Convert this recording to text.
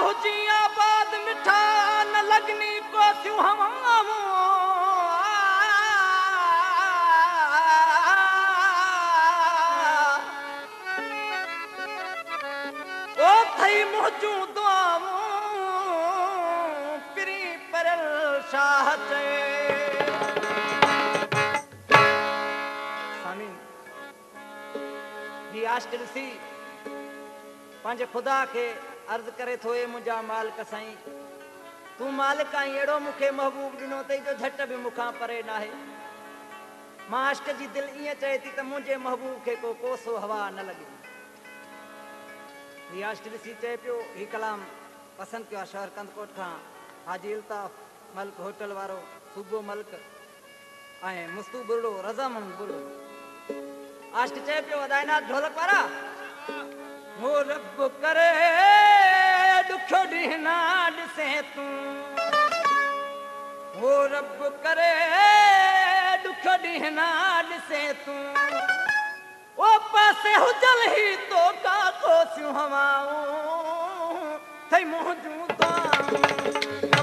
हुजी आबाद मिठा न लगनी को स्यूं हवाऊं ओ थई मुझू दुआऊं पिरी परल शाह चए सामीन ही आश्टिलसी पंहिंजे खुदा के अर्ज करे थो ए मुंहिंजा मालिक साईं तूं मालिक आहीं अहिड़ो मूंखे महबूब ॾिनो अथई जो झट बि मूंखां परे नाहे मां आशिक़ जी दिलि ईअं चए थी त मुंहिंजे महबूब खे को कोसो हवा न लॻे हीउ आशिक़ ॾिसी चए पियो हीउ कलाम पसंदि कयो आहे शहर कंदकोट खां हाजी इल्ताफ़ मलिक होटल वारो सूबो मलिक ऐं मुस्तू बुरड़ो रज़ामंद बुरड़ो आशिक़ चए पियो अदायनाथ ढोलक वारा हो रब करे दुखो ॾींहुं ना ॾिसे तूं हो रब करे दुखो ॾींहुं ना ॾिसे तूं ओ पासे हुजल ही तो का कोसियूं हवाऊं थई मुंहिंजूं दुआऊं